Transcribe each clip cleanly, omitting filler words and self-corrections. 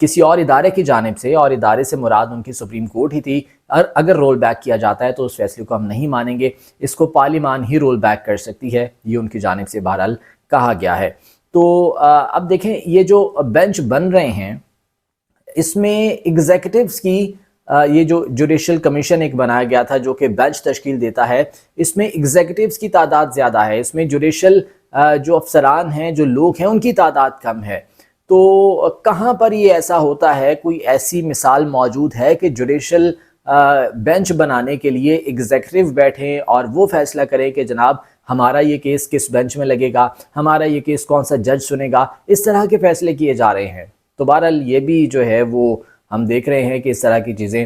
کسی اور ادارے کی جانب سے، اور ادارے سے مراد ان کی سپریم کورٹ ہی تھی، اگر رول بیک کیا جاتا ہے تو اس فیصلے کو ہم نہیں مانیں گے، اس کو پارلیمان ہی رول بیک کر سکتی ہے، یہ ان کی جانب سے بہرحال کہا گیا ہے۔ تو اب دیکھیں یہ جو بینچ بن رہے ہیں اس میں ایگزیکٹوز کی یہ جو جوڈیشل کمیشن ایک بنایا گیا تھا جو کہ بینچ تشکیل دیتا ہے، اس میں ایگزیکٹوز کی تعداد زیادہ ہے، اس میں جوڈیشل جو افسران ہیں، جو لوگ ہیں، ان کی تعداد کم ہے۔ تو کہاں پر یہ ایسا ہوتا ہے؟ کوئی ایسی مثال موجود ہے کہ جوڈیشل بینچ بنانے کے لیے ایگزیکٹو بیٹھیں اور وہ فیصلہ کریں کہ جناب ہمارا یہ کیس کس بینچ میں لگے گا، ہمارا یہ کیس کون سا جج سنے گا؟ اس طرح کے فیصلے کیے جا رہے ہیں۔ تو بہرحال یہ بھی جو ہے وہ ہم دیکھ رہے ہیں کہ اس طرح کی چیزیں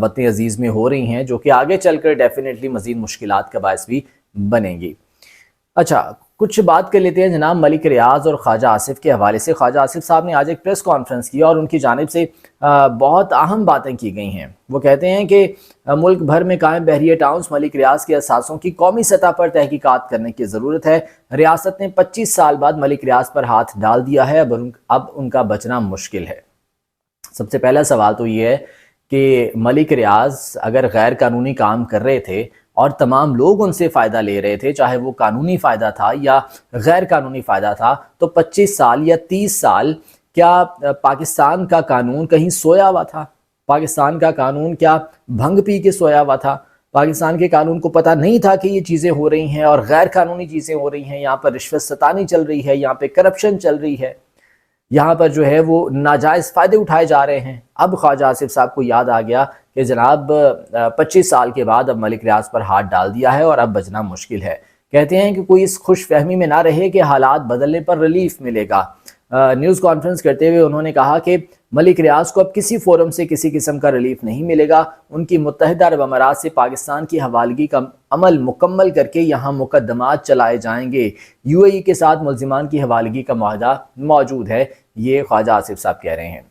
وطن عزیز میں ہو رہی ہیں، جو کہ آگے چل کر ڈیفینیٹلی مزید مشکلات کا باعث بھی بنیں گی۔ اچھا، کچھ بات کر لیتے ہیں جناب ملک ریاض اور خواجہ آصف کے حوالے سے۔ خواجہ آصف صاحب نے آج ایک پریس کانفرنس کی اور ان کی جانب سے بہت اہم باتیں کی گئی ہیں۔ وہ کہتے ہیں کہ ملک بھر میں قائم بحریہ ٹاؤنز ملک ریاض کے اثاثوں کی قومی سطح پر تحقیقات کرنے کی ضرورت ہے۔ ریاست نے 25 سال بعد ملک ریاض پر ہاتھ ڈال دیا ہے، اب ان کا بچنا مشکل ہے۔ سب سے پہلا سوال تو یہ ہے کہ ملک ریاض اگر غیر قانونی کام کر رہے تھے اور تمام لوگ ان سے فائدہ لے رہے تھے، چاہے وہ قانونی فائدہ تھا یا غیر قانونی فائدہ تھا، تو 25 سال یا 30 سال کیا پاکستان کا قانون کہیں سویا ہوا تھا؟ پاکستان کا قانون کیا بھنگ پی کے سویا ہوا تھا؟ پاکستان کے قانون کو پتہ نہیں تھا کہ یہ چیزیں ہو رہی ہیں اور غیر قانونی چیزیں ہو رہی ہیں، یہاں پر رشوت ستانی چل رہی ہے، یہاں پہ کرپشن چل رہی ہے، یہاں پر جو ہے وہ ناجائز فائدے اٹھائے جا رہے ہیں۔ اب خواجہ آصف صاحب کو یاد آ گیا کہ جناب 25 سال کے بعد اب ملک ریاض پر ہاتھ ڈال دیا ہے اور اب بچنا مشکل ہے۔ کہتے ہیں کہ کوئی اس خوش فہمی میں نہ رہے کہ حالات بدلنے پر ریلیف ملے گا۔ نیوز کانفرنس کرتے ہوئے انہوں نے کہا کہ ملک ریاض کو اب کسی فورم سے کسی قسم کا ریلیف نہیں ملے گا۔ ان کی متحدہ عرب امارات سے پاکستان کی حوالگی کا عمل مکمل کر کے یہاں مقدمات چلائے جائیں گے۔ یو اے ای کے ساتھ ملزمان کی حوالگی کا معاہدہ موجود ہے، یہ خواجہ آصف صاحب کہہ رہے ہیں۔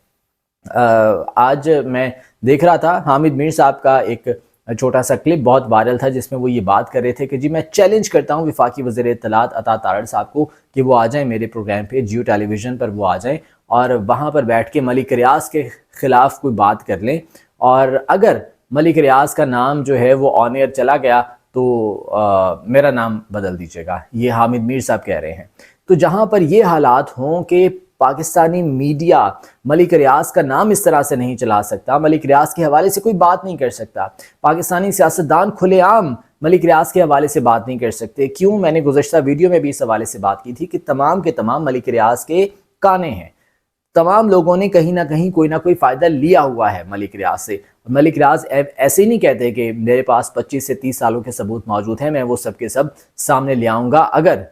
آج میں دیکھ رہا تھا حامد میر صاحب کا ایک چھوٹا سا کلپ بہت وائرل تھا، جس میں وہ یہ بات کر رہے تھے کہ جی میں چیلنج کرتا ہوں وفاقی وزیر اطلاعات عطا تارڑ صاحب کو کہ وہ آ جائیں میرے پروگرام پہ، جیو ٹیلی ویژن پر وہ آ جائیں اور وہاں پر بیٹھ کے ملک ریاض کے خلاف کوئی بات کر لیں، اور اگر ملک ریاض کا نام جو ہے وہ آن ایئر چلا گیا تو میرا نام بدل دیجیے گا، یہ حامد میر صاحب کہہ رہے ہیں۔ تو جہاں پر یہ حالات ہوں کہ پاکستانی میڈیا ملک ریاض کا نام اس طرح سے نہیں چلا سکتا، ملک ریاض کے حوالے سے کوئی بات نہیں کر سکتا، پاکستانی سیاستدان کھلے عام ملک ریاض کے حوالے سے بات نہیں کر سکتے، کیوں؟ میں نے گزشتہ ویڈیو میں بھی اس حوالے سے بات کی تھی کہ تمام کے تمام ملک ریاض کے کانے ہیں، تمام لوگوں نے کہیں نہ کہیں کوئی نہ کوئی فائدہ لیا ہوا ہے ملک ریاض سے۔ ملک ریاض ایسے ہی نہیں کہتے کہ میرے پاس 25 سے 30 سالوں کے ثبوت موجود ہیں، میں وہ سب کے سب سامنے لے آؤں گا، اگر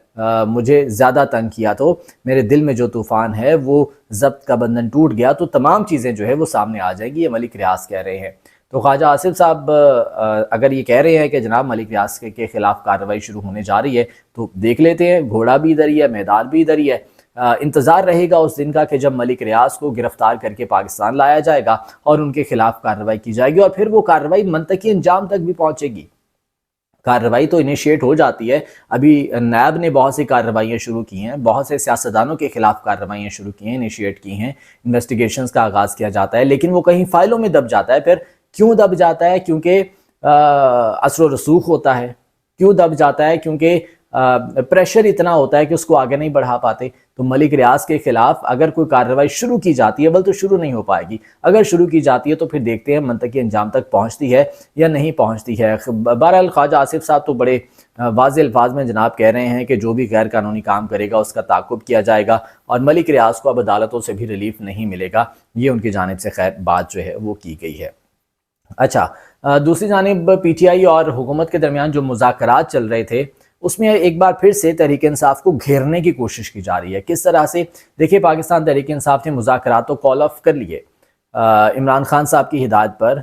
مجھے زیادہ تنگ کیا تو میرے دل میں جو طوفان ہے وہ ضبط کا بندھن ٹوٹ گیا تو تمام چیزیں جو ہے وہ سامنے آ جائیں گی، یہ ملک ریاض کہہ رہے ہیں۔ تو خواجہ آصف صاحب اگر یہ کہہ رہے ہیں کہ جناب ملک ریاض کے خلاف کارروائی شروع ہونے جا رہی ہے تو دیکھ لیتے ہیں، گھوڑا بھی ادھر ہی ہے، میدان بھی ادھر ہی ہے۔ انتظار رہے گا اس دن کا کہ جب ملک ریاض کو گرفتار کر کے پاکستان لایا جائے گا اور ان کے خلاف کارروائی کی جائے گی، اور پھر وہ کارروائی منطقی انجام تک بھی پہنچے گی۔ کارروائی تو انیشیٹ ہو جاتی ہے، ابھی نیب نے بہت سی کارروائیاں شروع کی ہیں، بہت سے سیاستدانوں کے خلاف کارروائیاں شروع کی ہیں، انیشیٹ کی ہیں، انویسٹیگیشنز کا آغاز کیا جاتا ہے، لیکن وہ کہیں فائلوں میں دب جاتا ہے۔ پھر کیوں دب جاتا ہے؟ کیونکہ اثر و رسوخ ہوتا ہے۔ کیوں دب جاتا ہے؟ کیونکہ پریشر اتنا ہوتا ہے کہ اس کو آگے نہیں بڑھا پاتے۔ تو ملک ریاض کے خلاف اگر کوئی کارروائی شروع کی جاتی ہے، بل تو شروع نہیں ہو پائے گی، اگر شروع کی جاتی ہے تو پھر دیکھتے ہیں منطقی انجام تک پہنچتی ہے یا نہیں پہنچتی ہے۔ بہرحال خواجہ آصف صاحب تو بڑے واضح الفاظ میں جناب کہہ رہے ہیں کہ جو بھی غیر قانونی کام کرے گا اس کا تعاقب کیا جائے گا، اور ملک ریاض کو اب عدالتوں سے بھی ریلیف نہیں ملے گا، یہ ان کی جانب سے خیر بات جو ہے وہ کی گئی ہے۔ اچھا، دوسری جانب پی ٹی آئی اور حکومت کے درمیان جو مذاکرات چل رہے تھے اس میں ایک بار پھر سے تحریک انصاف کو گھیرنے کی کوشش کی جا رہی ہے۔ کس طرح سے؟ دیکھیں، پاکستان تحریک انصاف نے مذاکرات تو کال آف کر لیے۔ عمران خان صاحب کی ہدایت پر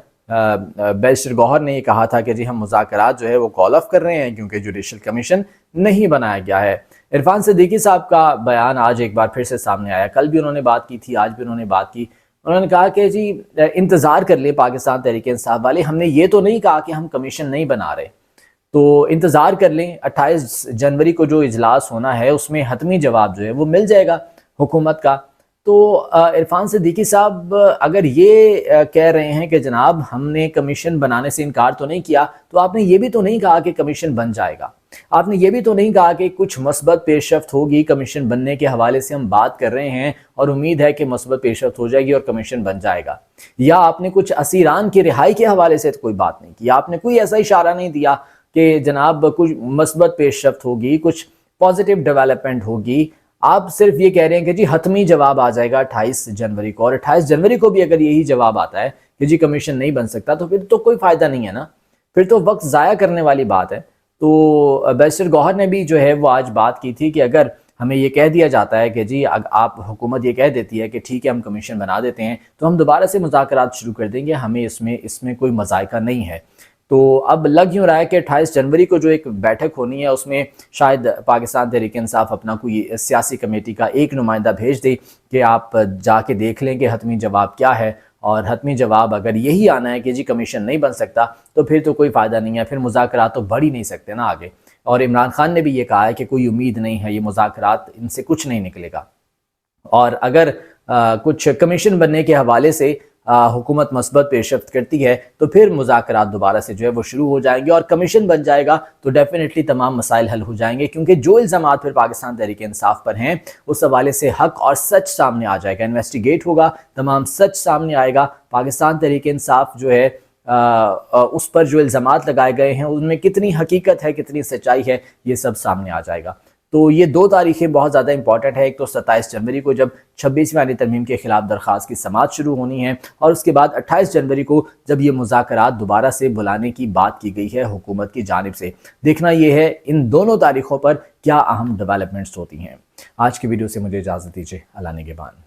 بیرسٹر گوہر نے یہ کہا تھا کہ جی ہم مذاکرات جو ہے وہ کال آف کر رہے ہیں کیونکہ جوڈیشل کمیشن نہیں بنایا گیا ہے۔ عرفان صدیقی صاحب کا بیان آج ایک بار پھر سے سامنے آیا، کل بھی انہوں نے بات کی تھی، آج بھی انہوں نے بات کی۔ انہوں نے کہا کہ جی انتظار کر لیں پاکستان تحریک انصاف والے، ہم نے یہ تو نہیں کہا کہ ہم کمیشن نہیں بنا رہے، تو انتظار کر لیں، 28 جنوری کو جو اجلاس ہونا ہے اس میں حتمی جواب جو ہے وہ مل جائے گا حکومت کا۔ تو عرفان صدیقی صاحب اگر یہ کہہ رہے ہیں کہ جناب ہم نے کمیشن بنانے سے انکار تو نہیں کیا، تو آپ نے یہ بھی تو نہیں کہا کہ کمیشن بن جائے گا، آپ نے یہ بھی تو نہیں کہا کہ کچھ مثبت پیش رفت ہوگی کمیشن بننے کے حوالے سے ہم بات کر رہے ہیں اور امید ہے کہ مثبت پیش رفت ہو جائے گی اور کمیشن بن جائے گا، یا آپ نے کچھ اسیران کی رہائی کے حوالے سے کوئی بات نہیں کی، آپ نے کوئی ایسا اشارہ نہیں دیا کہ جناب کچھ مثبت پیش رفت ہوگی، کچھ پازیٹیو ڈیولپمنٹ ہوگی۔ آپ صرف یہ کہہ رہے ہیں کہ جی حتمی جواب آ جائے گا 28 جنوری کو، اور 28 جنوری کو بھی اگر یہی جواب آتا ہے کہ جی کمیشن نہیں بن سکتا تو پھر تو کوئی فائدہ نہیں ہے نا، پھر تو وقت ضائع کرنے والی بات ہے۔ تو بیرسٹر گوہر نے بھی جو ہے وہ آج بات کی تھی کہ اگر ہمیں یہ کہہ دیا جاتا ہے کہ جی آپ حکومت یہ کہہ دیتی ہے کہ ٹھیک ہے ہم کمیشن بنا دیتے ہیں تو ہم دوبارہ سے مذاکرات شروع کر دیں گے، ہمیں اس میں کوئی مذائقہ نہیں ہے۔ تو اب لگ یوں رہا ہے کہ 28 جنوری کو جو ایک بیٹھک ہونی ہے اس میں شاید پاکستان تحریک انصاف اپنا کوئی سیاسی کمیٹی کا ایک نمائندہ بھیج دے کہ آپ جا کے دیکھ لیں کہ حتمی جواب کیا ہے، اور حتمی جواب اگر یہی آنا ہے کہ جی کمیشن نہیں بن سکتا تو پھر تو کوئی فائدہ نہیں ہے، پھر مذاکرات تو بڑھ ہی نہیں سکتے نا آگے۔ اور عمران خان نے بھی یہ کہا ہے کہ کوئی امید نہیں ہے، یہ مذاکرات ان سے کچھ نہیں نکلے گا، اور اگر کچھ کمیشن بننے کے حوالے سے حکومت مثبت پیش رفت کرتی ہے تو پھر مذاکرات دوبارہ سے جو ہے وہ شروع ہو جائیں گے اور کمیشن بن جائے گا تو ڈیفینیٹلی تمام مسائل حل ہو جائیں گے، کیونکہ جو الزامات پھر پاکستان تحریک انصاف پر ہیں اس حوالے سے حق اور سچ سامنے آ جائے گا، انویسٹیگیٹ ہوگا، تمام سچ سامنے آئے گا، پاکستان تحریک انصاف جو ہے اس پر جو الزامات لگائے گئے ہیں ان میں کتنی حقیقت ہے، کتنی سچائی ہے، یہ سب سامنے آ جائے گا۔ تو یہ دو تاریخیں بہت زیادہ امپورٹنٹ ہے، ایک تو 27 جنوری کو جب 26ویں آئینی ترمیم کے خلاف درخواست کی سماعت شروع ہونی ہے، اور اس کے بعد 28 جنوری کو جب یہ مذاکرات دوبارہ سے بلانے کی بات کی گئی ہے حکومت کی جانب سے۔ دیکھنا یہ ہے ان دونوں تاریخوں پر کیا اہم ڈیولپمنٹس ہوتی ہیں۔ آج کی ویڈیو سے مجھے اجازت دیجیے، اللہ نگہبان۔